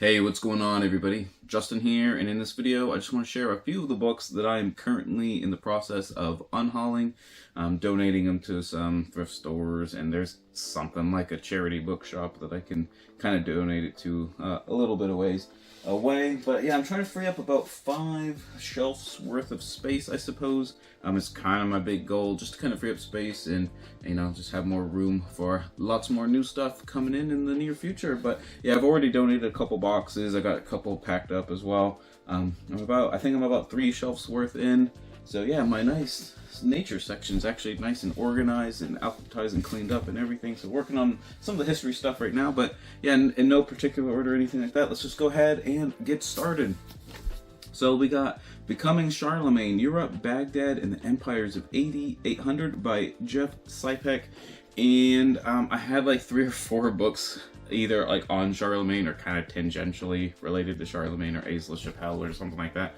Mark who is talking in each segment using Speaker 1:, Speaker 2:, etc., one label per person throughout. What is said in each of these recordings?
Speaker 1: Hey, what's going on everybody? Justin here, and in this video I just want to share a few of the books that I am currently in the process of unhauling. I'm donating them to some thrift stores, and there's something like a charity bookshop that I can kind of donate it to a little bit of ways away. But yeah, I'm trying to free up about 5 shelves worth of space, I suppose. It's kind of my big goal, just to kind of free up space and, you know, just have more room for lots more new stuff coming in the near future. But yeah, I've already donated a couple boxes. I got a couple packed up as well. I think I'm about 3 shelves worth in. So yeah, my nice nature section's actually nice and organized and alphabetized and cleaned up and everything. So working on some of the history stuff right now, but yeah, in no particular order or anything like that. Let's just go ahead and get started. So we got Becoming Charlemagne, Europe, Baghdad, and the Empires of 800 by Jeff Sipek. And I had like 3 or 4 books either like on Charlemagne or kind of tangentially related to Charlemagne or Aes Chapelle or something like that.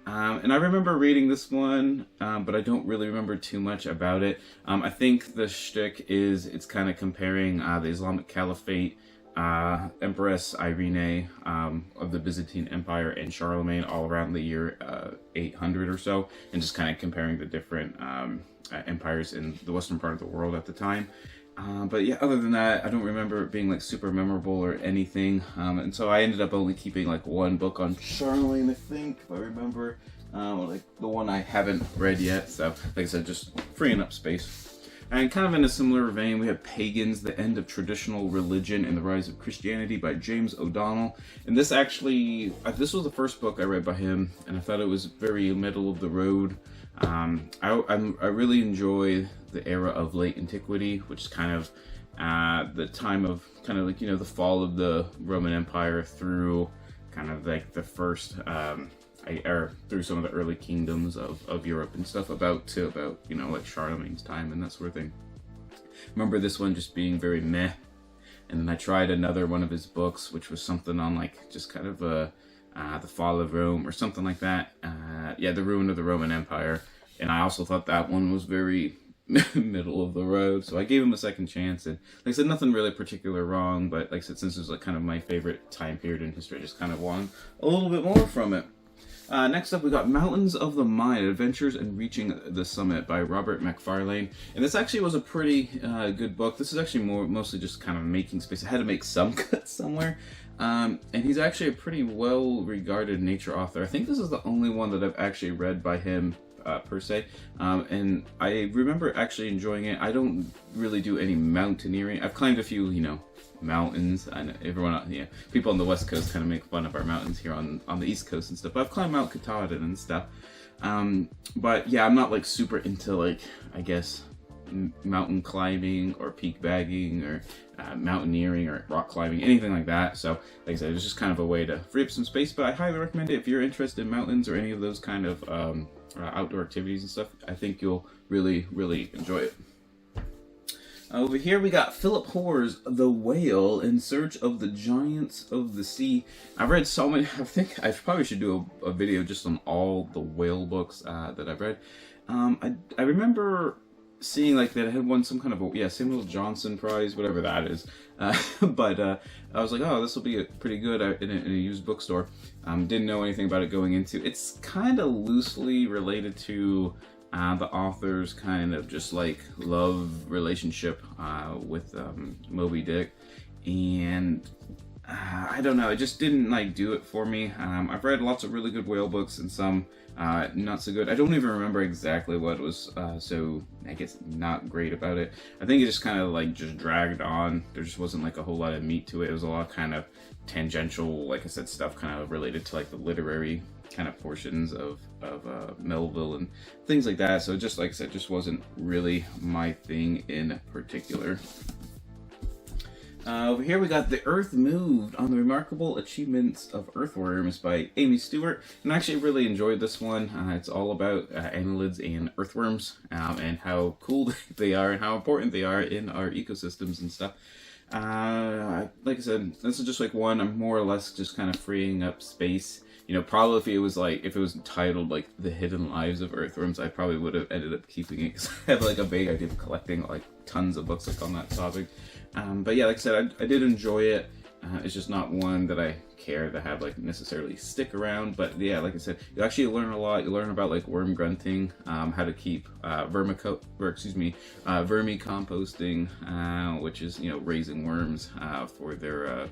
Speaker 1: And I remember reading this one, but I don't really remember too much about it. I think the shtick is it's kind of comparing the Islamic Caliphate, Empress Irene of the Byzantine Empire, and Charlemagne all around the year 800 or so, and just kind of comparing the different empires in the western part of the world at the time. But yeah, other than that, I don't remember it being like super memorable or anything. And so I ended up only keeping like 1 book on Charlemagne, I think, if I remember. Like the one I haven't read yet. So like I said, just freeing up space. And kind of in a similar vein, we have Pagans, The End of Traditional Religion and the Rise of Christianity by James O'Donnell. And this actually, this was the first book I read by him, and I thought it was very middle of the road. I really enjoy the era of late antiquity, which is kind of the time of kind of like, you know, the fall of the Roman Empire through kind of like the first or through some of the early kingdoms of Europe and stuff, about you know, like Charlemagne's time and that sort of thing. Remember this one just being very meh, and then I tried another one of his books, which was something on like just kind of the fall of Rome or something like that. Yeah, the ruin of the Roman Empire, and I also thought that one was very middle of the road, so I gave him a second chance. And like I said, nothing really particular wrong, but like I said, since it was like kind of my favorite time period in history, I just kind of wanted a little bit more from it. Next up, we got Mountains of the Mind, Adventures in Reaching the Summit by Robert McFarlane. And this actually was a pretty good book. This is actually mostly just kind of making space. I had to make some cuts somewhere. And he's actually a pretty well-regarded nature author. I think this is the only one that I've actually read by him per se. And I remember actually enjoying it. I don't really do any mountaineering. I've climbed a few, you know, mountains. I know everyone, you know, people on the west coast kind of make fun of our mountains here on the east coast and stuff, but I've climbed Mount Katahdin and stuff. But yeah, I'm not like super into like, I guess, mountain climbing or peak bagging or mountaineering or rock climbing, anything like that. So like I said, it was just kind of a way to free up some space, but I highly recommend it if you're interested in mountains or any of those kind of outdoor activities and stuff. I think you'll really enjoy it. Over here we got Philip Hoare's The Whale in Search of the Giants of the Sea. I've read so many. I think I probably should do a video just on all the whale books that I've read. I remember seeing like that it had won some kind of a, Samuel Johnson Prize, whatever that is. But I was like, oh, this will be pretty good in a used bookstore. Didn't know anything about it going into. It's kind of loosely related to the author's kind of just like love relationship with Moby Dick, and I don't know, it just didn't like do it for me. I've read lots of really good whale books and some not so good. I don't even remember exactly what was so I guess not great about it. I think it just kind of like just dragged on. There just wasn't like a whole lot of meat to it. It was a lot of kind of tangential, like I said, stuff kind of related to like the literary kind of portions of Melville and things like that. So just like I said, just wasn't really my thing in particular. Over here we got The Earth Moved on the Remarkable Achievements of Earthworms by Amy Stewart, and I actually really enjoyed this one. It's all about annelids and earthworms and how cool they are and how important they are in our ecosystems and stuff. Like I said, this is just like one I'm more or less just kind of freeing up space. You know, probably if it was titled like The Hidden Lives of Earthworms, I probably would have ended up keeping it because I have like a vague idea of collecting like tons of books like on that topic. But yeah, like I said, I did enjoy it. It's just not one that I care to have like necessarily stick around. But yeah, like I said, you actually learn a lot. You learn about like worm grunting, how to keep vermicomposting, which is, you know, raising worms for their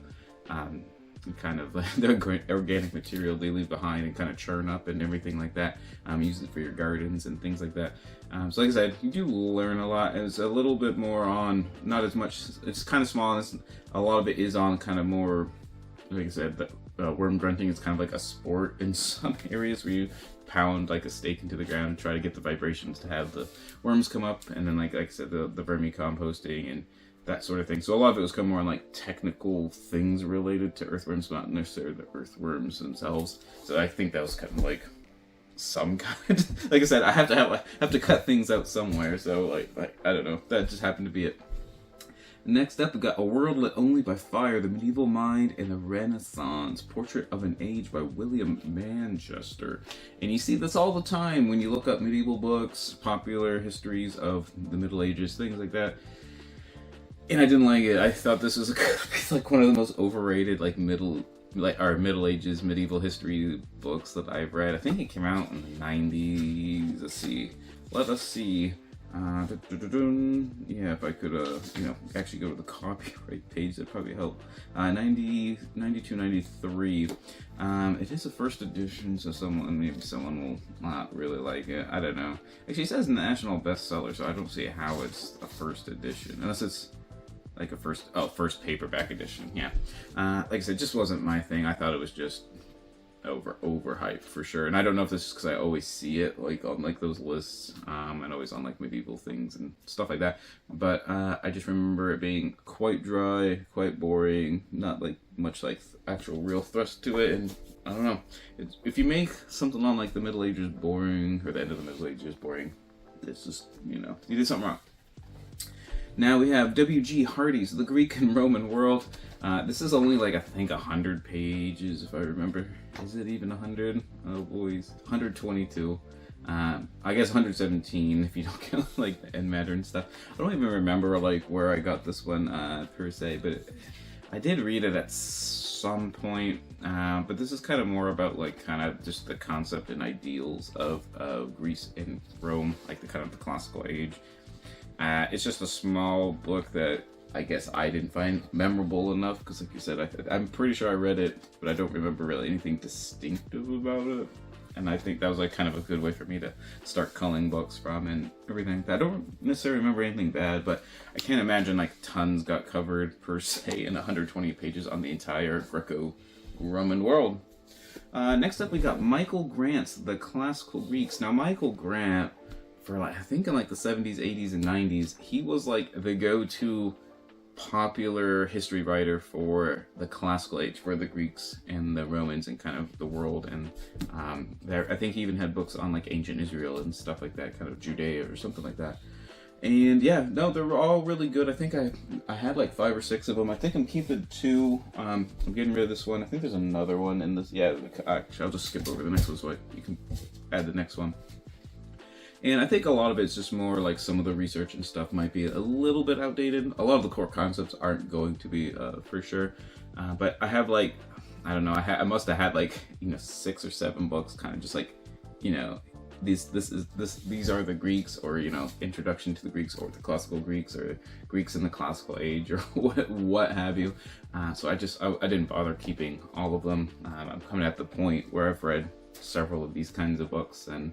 Speaker 1: kind of the organic material they leave behind and kind of churn up and everything like that. Use it for your gardens and things like that. So like I said, you do learn a lot. It's a little bit more on, not as much, it's kind of small, and a lot of it is on kind of more, like I said, worm grunting is kind of like a sport in some areas where you pound like a stake into the ground and try to get the vibrations to have the worms come up, and then like I said, the vermicomposting and that sort of thing. So a lot of it was kind of more on like technical things related to earthworms, not necessarily the earthworms themselves. So I think that was kind of like some kind. Like I said, I have to cut things out somewhere. So like I don't know. That just happened to be it. Next up, we got A World Lit Only by Fire: The Medieval Mind in the Renaissance, Portrait of an Age by William Manchester. And you see this all the time when you look up medieval books, popular histories of the Middle Ages, things like that. And I didn't like it. I thought this was like one of the most overrated like Middle Ages medieval history books that I've read. I think it came out in the 90s. Let us see. Yeah, if I could, you know, actually go to the copyright page, that'd probably help. 92, 93. It is a first edition, so maybe someone will not really like it. I don't know. Actually, it says national bestseller, so I don't see how it's a first edition, unless it's like a first paperback edition. Yeah. Like I said, it just wasn't my thing. I thought it was just overhyped for sure. And I don't know if this is because I always see it like on like those lists, and always on like medieval things and stuff like that. But I just remember it being quite dry, quite boring, not like much like actual real thrust to it. And I don't know. If you make something on like the Middle Ages boring, or the end of the Middle Ages boring, it's just, you know, you did something wrong. Now we have W.G. Hardy's The Greek and Roman World. This is only like, I think, 100 pages, if I remember. Is it even 100? Oh boys, 122. I guess 117 if you don't count like the end matter and stuff. I don't even remember like where I got this one per se, but I did read it at some point. But this is kind of more about like kind of just the concept and ideals of Greece and Rome, like the kind of the classical age. It's just a small book that I guess I didn't find memorable enough, because like you said, I'm pretty sure I read it, but I don't remember really anything distinctive about it. And I think that was like kind of a good way for me to start culling books from and everything. I don't necessarily remember anything bad, but I can't imagine like tons got covered per se in 120 pages on the entire Greco-Roman world. Next up, we got Michael Grant's The Classical Greeks. Now, Michael Grant, for like, I think in like the 70s, 80s, and 90s, he was like the go-to popular history writer for the classical age, for the Greeks and the Romans and kind of the world. And I think he even had books on like ancient Israel and stuff like that, kind of Judea or something like that. And yeah, no, they were all really good. I think I had like 5 or 6 of them. I think I'm keeping 2. I'm getting rid of this one. I think there's another one in this. Yeah, actually, I'll just skip over the next one so you can add the next one. And I think a lot of it's just more like some of the research and stuff might be a little bit outdated. A lot of the core concepts aren't going to be for sure. But I have like, I don't know, I must have had like, 6 or 7 books kind of just like, these are the Greeks, or introduction to the Greeks, or the classical Greeks, or Greeks in the classical age, or what have you. So I didn't bother keeping all of them. I'm coming at the point where I've read several of these kinds of books, and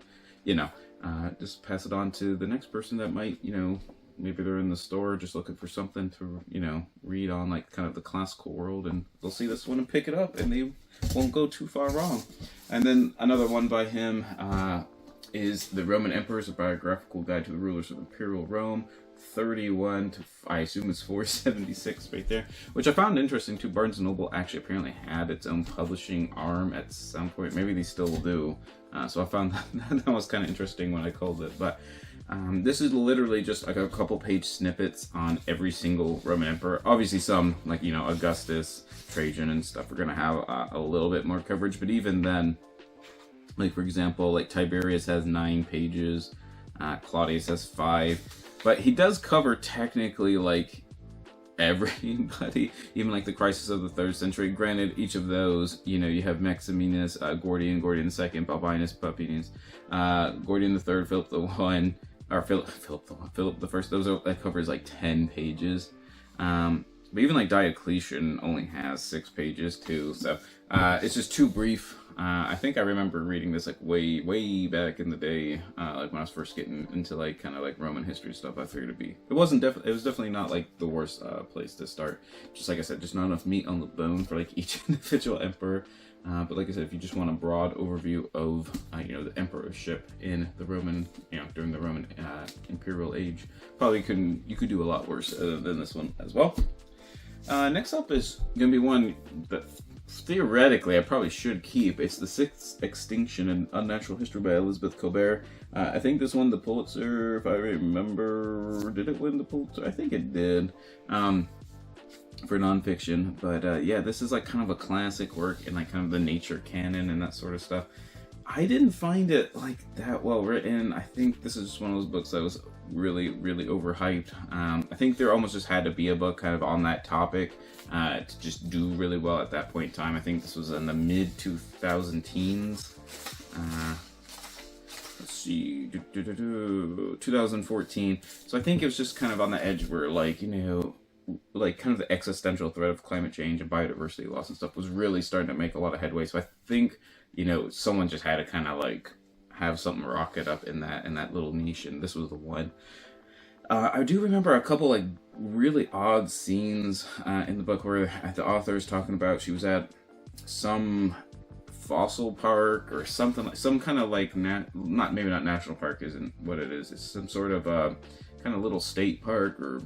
Speaker 1: just pass it on to the next person that might, maybe they're in the store just looking for something to, read on like kind of the classical world, and they'll see this one and pick it up, and they won't go too far wrong. And then another one by him is The Roman Emperors, a biographical guide to the rulers of Imperial Rome, 31 to, I assume it's 476 right there, which I found interesting too. Barnes & Noble actually apparently had its own publishing arm at some point. Maybe they still do. So I found that was kind of interesting when I called it. But this is literally just like a couple page snippets on every single Roman emperor. Obviously some, like, Augustus, Trajan and stuff are going to have a little bit more coverage. But even then, like, for example, like Tiberius has 9 pages, Claudius has 5. But he does cover technically, like, everybody, even like the Crisis of the Third Century. Granted, each of those, you know, you have Maximinus, Gordian, Gordian II, Balbinus, Pupienus, Gordian III, Philip the One, or Philip the First. That covers like 10 pages. But even like Diocletian only has 6 pages too, so it's just too brief. I think I remember reading this like way back in the day, like when I was first getting into like kind of like Roman history stuff. I figured it was definitely not like the worst place to start. Just like I said, just not enough meat on the bone for like each individual emperor. But like I said, if you just want a broad overview of you know, the emperorship in the Roman, you know, during the Roman imperial age, probably you could do a lot worse than this one as well. Next up is gonna be one that theoretically I probably should keep. It's The Sixth Extinction, an Unnatural History by Elizabeth Colbert. I think this won the Pulitzer, if I remember. Did it win the Pulitzer? I think it did, for nonfiction. But yeah, this is like kind of a classic work in like kind of the nature canon and that sort of stuff. I didn't find it like that well written. I think this is just one of those books that was really overhyped. I think there almost just had to be a book kind of on that topic to just do really well at that point in time. I think this was in the mid 2010s. Let's see, 2014. So I think it was just kind of on the edge where, like, you know, like kind of the existential threat of climate change and biodiversity loss and stuff was really starting to make a lot of headway. So I think, you know, someone just had to kind of like have something rocket up in that little niche, and this was the one. I do remember a couple like really odd scenes in the book where the author is talking about she was at some fossil park or something, like some kind of like maybe not national park isn't what it is. It's some sort of kind of little state park or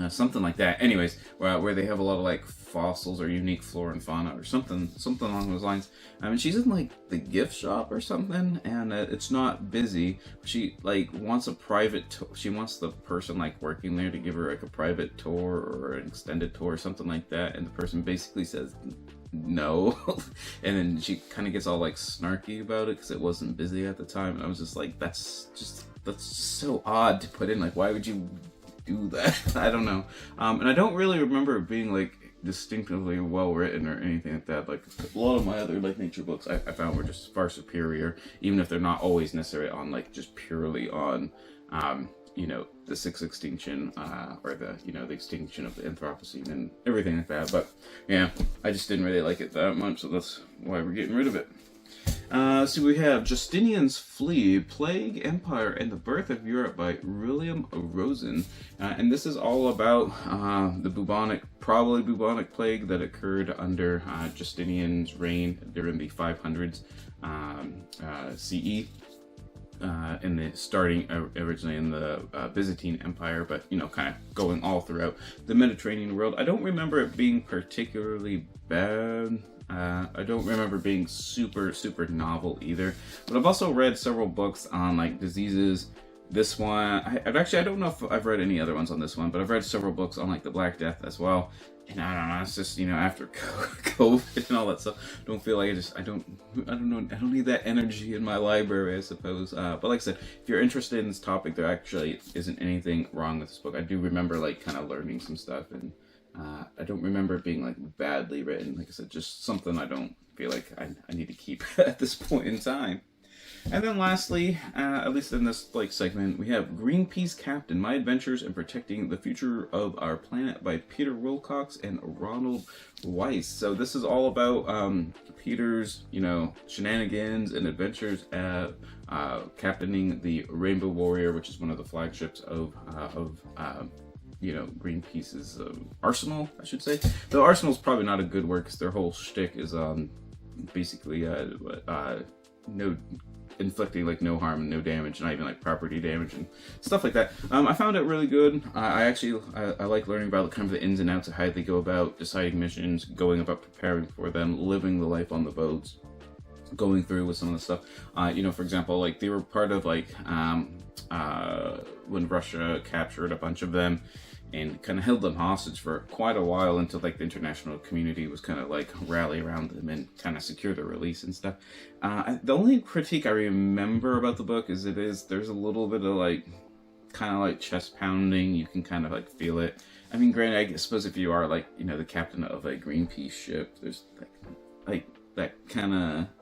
Speaker 1: something like that. Anyways, where they have a lot of like fossils or unique flora and fauna or something along those lines. I mean, she's in like the gift shop or something, and it's not busy. She like wants a private she wants the person like working there to give her like a private tour or an extended tour or something like that, and the person basically says no. And then she kind of gets all like snarky about it because it wasn't busy at the time, and I was just like, that's just so odd to put in. Like, why would you do that? I don't know. And I don't really remember it being like distinctively well written or anything like that. Like a lot of my other like nature books I found were just far superior, even if they're not always necessarily on like just purely on you know, the Sixth Extinction or the, you know, the extinction of the Anthropocene and everything like that. But yeah, I just didn't really like it that much, so that's why we're getting rid of it. So we have Justinian's Flea, Plague, Empire, and the Birth of Europe by William Rosen. And this is all about the probably bubonic plague that occurred under Justinian's reign during the 500s CE. Starting originally in the Byzantine Empire, but, you know, kind of going all throughout the Mediterranean world. I don't remember it being particularly bad. I don't remember being super novel either, but I've also read several books on like diseases. This one, I don't know if I've read any other ones on this one, but I've read several books on like the Black Death as well. And I don't know, it's just, you know, after COVID and all that stuff, I don't feel like I don't know, I don't need that energy in my library, I suppose. But like I said, if you're interested in this topic, there actually isn't anything wrong with this book. I do remember like kind of learning some stuff, and I don't remember it being like badly written. Like I said, just something I don't feel like I need to keep at this point in time. And then lastly, at least in this like segment, we have Greenpeace Captain, My Adventures in Protecting the Future of Our Planet by Peter Wilcox and Ronald Weiss. So this is all about Peter's, you know, shenanigans and adventures at captaining the Rainbow Warrior, which is one of the flagships of you know, Greenpeace's arsenal, I should say. Though arsenal's probably not a good word, because their whole shtick is basically no inflicting like no harm, no damage, not even like property damage and stuff like that. I found it really good. I like learning about kind of the ins and outs of how they go about deciding missions, going about preparing for them, living the life on the boats, going through with some of the stuff. You know, for example, like they were part of like when Russia captured a bunch of them and kind of held them hostage for quite a while until like the international community was kind of like rally around them and kind of secure their release and stuff. The only critique I remember about the book is there's a little bit of like kind of like chest pounding. You can kind of like feel it. I mean, granted, I suppose if you are like, you know, the captain of a Greenpeace ship, there's like that kind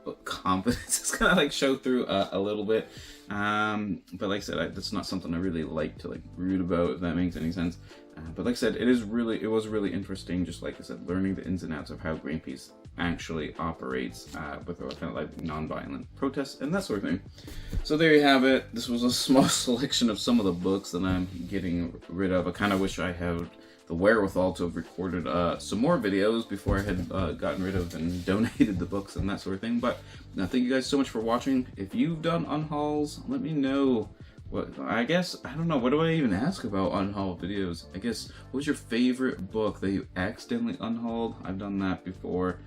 Speaker 1: of confidence is gonna like show through a little bit. But like I said, that's not something I really like to like read about, if that makes any sense. But like I said, it was really interesting, just like I said, learning the ins and outs of how Greenpeace actually operates with kind of like non-violent protests and that sort of thing. So there you have it. This was a small selection of some of the books that I'm getting rid of. I kind of wish I had the wherewithal to have recorded some more videos before I had gotten rid of and donated the books and that sort of thing. But thank you guys so much for watching. If you've done unhauls, let me know. I guess, I don't know, what do I even ask about unhauled videos? I guess, what was your favorite book that you accidentally unhauled? I've done that before.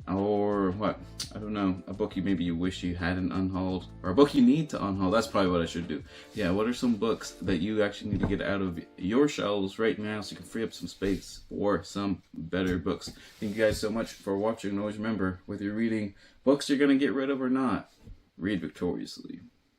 Speaker 1: Or what? I don't know. A book maybe you wish you hadn't unhauled, or a book you need to unhaul. That's probably what I should do. Yeah, what are some books that you actually need to get out of your shelves right now so you can free up some space for some better books? Thank you guys so much for watching. And always remember, whether you're reading books you're going to get rid of or not, read victoriously.